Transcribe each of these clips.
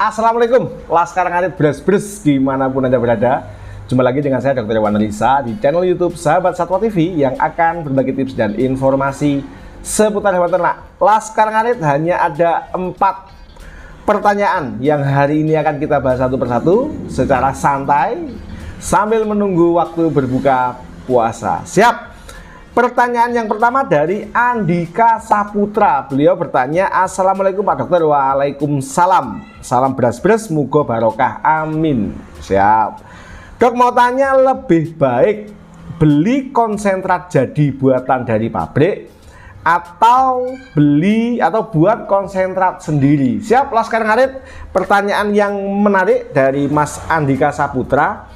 Assalamualaikum, Laskar Ngarit Bres-Bres dimanapun Anda berada. Jumpa lagi dengan saya Dr. Iwan Risa di channel YouTube Sahabat Satwa TV yang akan berbagi tips dan informasi seputar hewan ternak. Laskar Ngarit hanya ada 4 pertanyaan yang hari ini akan kita bahas satu persatu secara santai sambil menunggu waktu berbuka puasa. Siap? Pertanyaan yang pertama dari Andika Saputra. Beliau bertanya, Assalamualaikum Pak Dokter. Waalaikumsalam. Salam beras-beras, muga barokah. Amin. Siap. Dok, mau tanya, lebih baik beli konsentrat jadi buatan dari pabrik atau buat konsentrat sendiri? Siap, Laskar Ngarit. Pertanyaan yang menarik dari Mas Andika Saputra.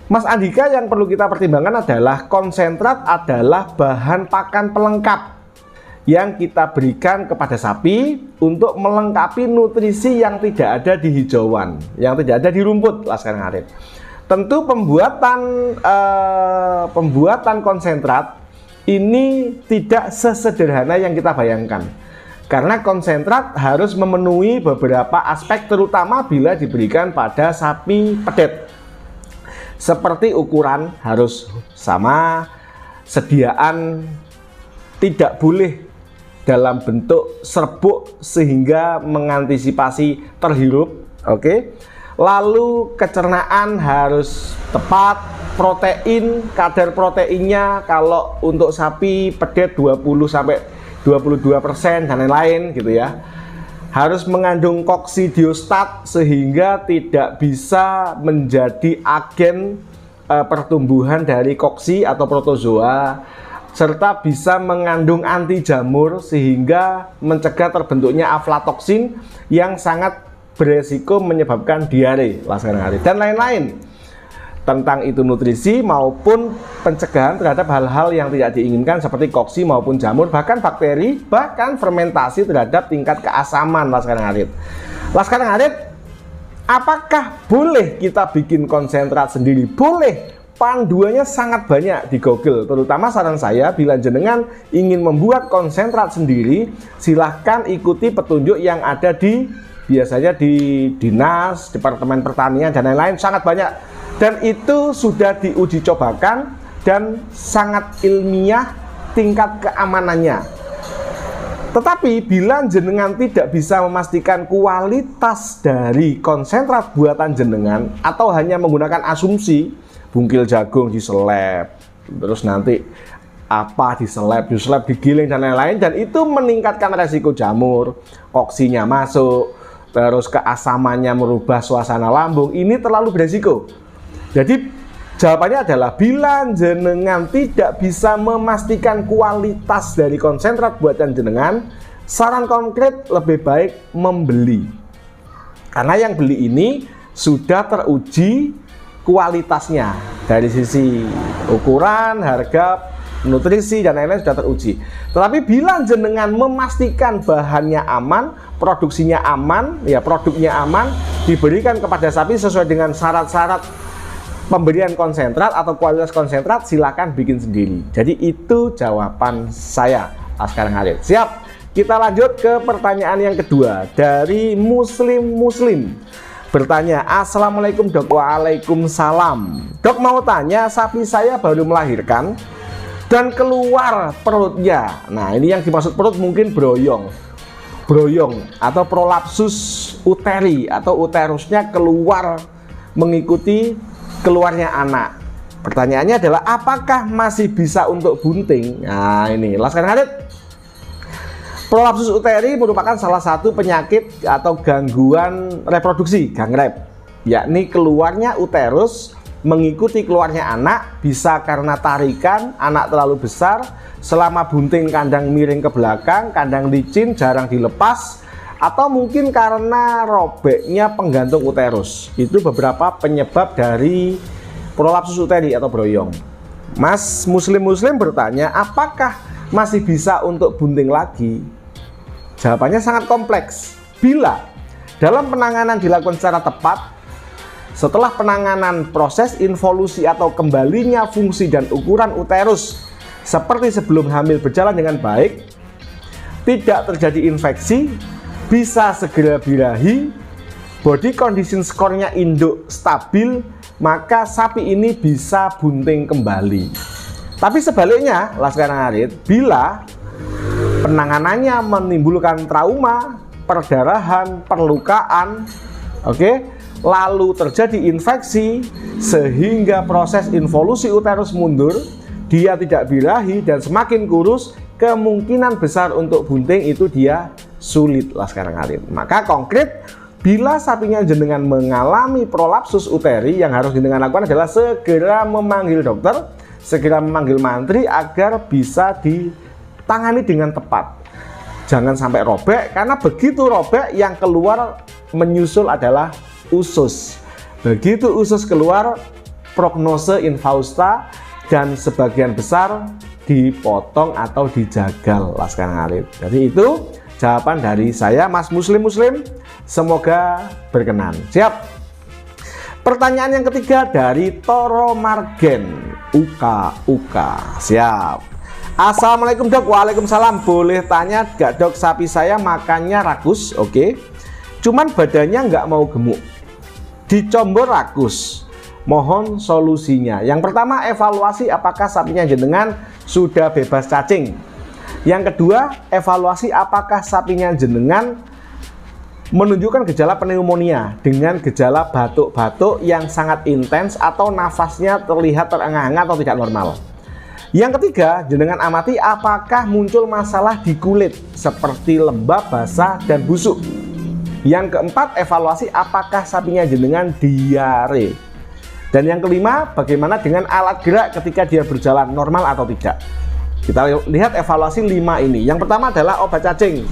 Mas Andika, yang perlu kita pertimbangkan adalah konsentrat adalah bahan pakan pelengkap yang kita berikan kepada sapi untuk melengkapi nutrisi yang tidak ada di hijauan, yang tidak ada di rumput, Laskar Ngarit. Tentu pembuatan konsentrat ini tidak sesederhana yang kita bayangkan, karena konsentrat harus memenuhi beberapa aspek, terutama bila diberikan pada sapi pedet. Seperti ukuran harus sama, sediaan tidak boleh dalam bentuk serbuk sehingga mengantisipasi terhirup. Oke. Lalu kecernaan harus tepat, protein, kadar proteinnya kalau untuk sapi pedet 20-22% dan lain-lain gitu ya. Harus mengandung koksidiostat sehingga tidak bisa menjadi agen pertumbuhan dari koksi atau protozoa, serta bisa mengandung anti jamur sehingga mencegah terbentuknya aflatoksin yang sangat beresiko menyebabkan diare, Laskar Ngarit, dan lain-lain. Tentang itu nutrisi maupun pencegahan terhadap hal-hal yang tidak diinginkan seperti koksi maupun jamur, bahkan bakteri, bahkan fermentasi terhadap tingkat keasaman, Laskar Ngarit. Laskar Ngarit, apakah boleh kita bikin konsentrat sendiri? Boleh. Panduannya sangat banyak di Google. Terutama saran saya, bila jenengan ingin membuat konsentrat sendiri, silahkan ikuti petunjuk yang ada biasanya di dinas, departemen pertanian dan lain-lain, sangat banyak. Dan itu sudah diuji cobakan dan sangat ilmiah tingkat keamanannya. Tetapi bila jenengan tidak bisa memastikan kualitas dari konsentrat buatan jenengan, atau hanya menggunakan asumsi bungkil jagung diseleb, terus nanti diseleb, digiling dan lain-lain, dan itu meningkatkan resiko jamur, koksinya masuk, terus keasamannya merubah suasana lambung, ini terlalu beresiko. Jadi jawabannya adalah, bila jenengan tidak bisa memastikan kualitas dari konsentrat buatan jenengan, saran konkret lebih baik membeli. Karena yang beli ini sudah teruji kualitasnya dari sisi ukuran, harga, nutrisi dan lain-lain sudah teruji. Tetapi bila jenengan memastikan bahannya aman, produksinya aman, ya produknya aman, diberikan kepada sapi sesuai dengan syarat-syarat pemberian konsentrat atau kualitas konsentrat, silakan bikin sendiri. Jadi itu jawaban saya, Laskar Ngarit. Siap, kita lanjut ke pertanyaan yang kedua dari Muslim. Bertanya, Assalamualaikum Dok. Waalaikumsalam. Dok, mau tanya, sapi saya baru melahirkan dan keluar perutnya. Nah, ini yang dimaksud perut mungkin broyong atau prolapsus uteri, atau uterusnya keluar mengikuti keluarnya anak. Pertanyaannya adalah, apakah masih bisa untuk bunting? Nah, ini Laskar Ngarit, prolapsus uteri merupakan salah satu penyakit atau gangguan reproduksi, gangrep, yakni keluarnya uterus mengikuti keluarnya anak, bisa karena tarikan anak terlalu besar, selama bunting kandang miring ke belakang, kandang licin jarang dilepas, atau mungkin karena robeknya penggantung uterus. Itu beberapa penyebab dari prolapsus uteri atau broyong. Mas Muslim bertanya, apakah masih bisa untuk bunting lagi? Jawabannya sangat kompleks. Bila dalam penanganan dilakukan secara tepat, setelah penanganan proses involusi atau kembalinya fungsi dan ukuran uterus seperti sebelum hamil berjalan dengan baik, tidak terjadi infeksi, bisa segera birahi, body condition score-nya induk stabil, maka sapi ini bisa bunting kembali. Tapi sebaliknya, Laskar Ngarit, bila penanganannya menimbulkan trauma, perdarahan, perlukaan, lalu terjadi infeksi sehingga proses involusi uterus mundur, dia tidak birahi dan semakin kurus, kemungkinan besar untuk bunting itu dia sulit, Laskar Ngarit. Maka konkret, bila sapinya jenengan mengalami prolapsus uteri, yang harus jenengan lakukan adalah segera memanggil dokter, segera memanggil mantri agar bisa ditangani dengan tepat. Jangan sampai robek, karena begitu robek yang keluar menyusul adalah usus. Begitu usus keluar, prognose infausta dan sebagian besar dipotong atau dijagal, Laskar Ngarit. Jadi itu jawaban dari saya, Mas Muslim. Semoga berkenan. Siap. Pertanyaan yang ketiga dari Toro Margen Uka. Siap. Assalamualaikum dok. Waalaikumsalam. Boleh tanya gak dok, sapi saya makannya rakus, cuman badannya nggak mau gemuk, dicombor rakus, mohon solusinya. Yang pertama, evaluasi apakah sapinya jenengan sudah bebas cacing. Yang kedua, evaluasi apakah sapinya jenengan menunjukkan gejala pneumonia dengan gejala batuk-batuk yang sangat intens atau nafasnya terlihat terengah-engah atau tidak normal. Yang ketiga, jenengan amati apakah muncul masalah di kulit seperti lembab, basah, dan busuk. Yang keempat, evaluasi apakah sapinya jenengan diare. Dan yang kelima, bagaimana dengan alat gerak ketika dia berjalan normal atau tidak. Kita lihat evaluasi 5 ini. Yang pertama adalah obat cacing.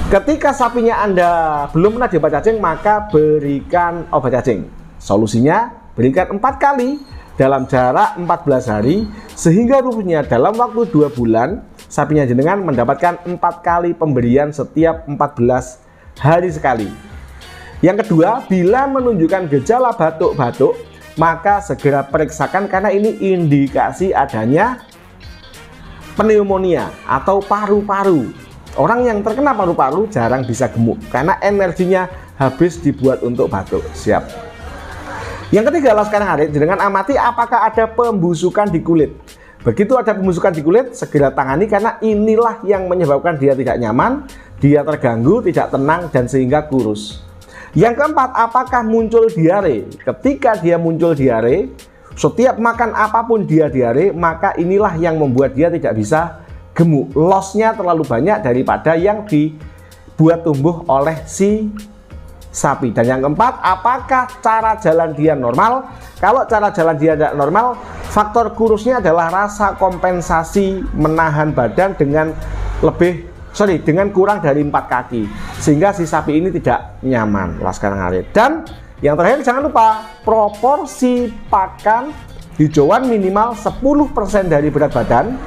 Ketika sapinya Anda belum pernah diobat cacing, maka berikan obat cacing. Solusinya, berikan 4 kali dalam jarak 14 hari, sehingga rumusnya dalam waktu 2 bulan, sapinya jenengan mendapatkan 4 kali pemberian setiap 14 hari sekali. Yang kedua, bila menunjukkan gejala batuk-batuk, maka segera periksakan karena ini indikasi adanya pneumonia atau paru-paru. Orang yang terkena paru-paru jarang bisa gemuk karena energinya habis dibuat untuk batuk. Siap. Yang ketiga, Laskar Ngarit, jenengan amati apakah ada pembusukan di kulit. Begitu ada pembusukan di kulit, segera tangani karena inilah yang menyebabkan dia tidak nyaman, dia terganggu, tidak tenang, dan sehingga kurus. Yang keempat, apakah muncul diare? Ketika dia muncul diare, setiap makan apapun dia diare, maka inilah yang membuat dia tidak bisa gemuk. Lossnya terlalu banyak daripada yang dibuat tumbuh oleh si sapi. Dan yang keempat, apakah cara jalan dia normal? Kalau cara jalan dia tidak normal, faktor kurusnya adalah rasa kompensasi menahan badan dengan dengan kurang dari 4 kaki, sehingga si sapi ini tidak nyaman, Laskar Ngarit. Dan yang terakhir, jangan lupa proporsi pakan hijauan minimal 10% dari berat badan.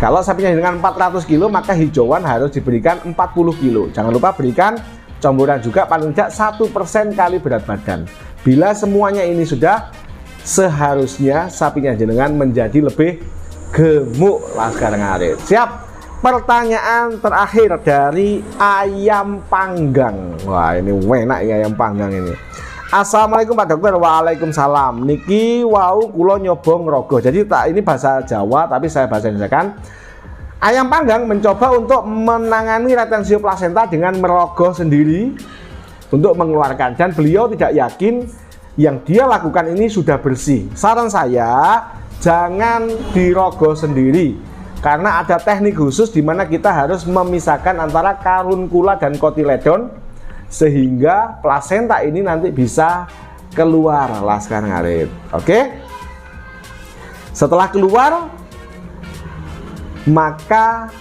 Kalau sapinya dengan 400 kg, maka hijauan harus diberikan 40 kg. Jangan lupa berikan comboran juga paling tidak 1% kali berat badan. Bila semuanya ini sudah, seharusnya sapinya jenengan menjadi lebih gemuk, Laskar Ngarit. Siap. Pertanyaan terakhir dari Ayam Panggang. Wah, ini enak ya Ayam Panggang ini. Assalamualaikum Pak Dokter. Waalaikumsalam. Niki wau kulo nyobong rogo. Jadi ini bahasa Jawa tapi saya bahasa Indonesia kan. Ayam Panggang mencoba untuk menangani retensio plasenta dengan merogoh sendiri untuk mengeluarkan, dan beliau tidak yakin yang dia lakukan ini sudah bersih. Saran saya, jangan dirogoh sendiri karena ada teknik khusus di mana kita harus memisahkan antara karunkula dan kotiledon sehingga plasenta ini nanti bisa keluar, Laskar Ngarit. Oke? Setelah keluar, maka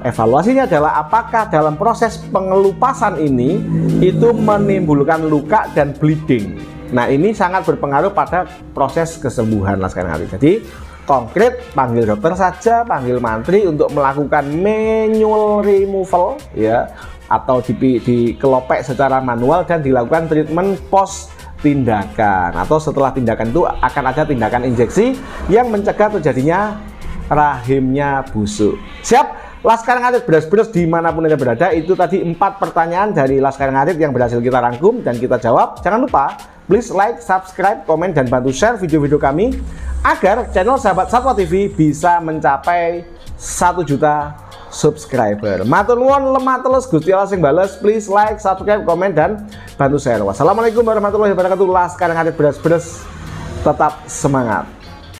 evaluasinya adalah apakah dalam proses pengelupasan ini itu menimbulkan luka dan bleeding. Nah, ini sangat berpengaruh pada proses kesembuhan, Laskar Ngarit. Jadi konkret, panggil dokter saja, panggil mantri untuk melakukan manual removal ya, atau dikelopek secara manual dan dilakukan treatment post tindakan, atau setelah tindakan itu akan ada tindakan injeksi yang mencegah terjadinya rahimnya busuk. Siap. Laskar Ngarit beres-beres dimanapun Anda berada. Itu tadi 4 pertanyaan dari Laskar Ngarit yang berhasil kita rangkum dan kita jawab. Jangan lupa, please like, subscribe, komen, dan bantu share video-video kami agar channel Sahabat Satwa TV bisa mencapai 1 juta subscriber. Matur nuwun, lemah telus Gusti Allah sing bales. Please like, subscribe, komen, dan bantu share. Wassalamualaikum warahmatullahi wabarakatuh. Laskar Ngarit beres-beres tetap semangat.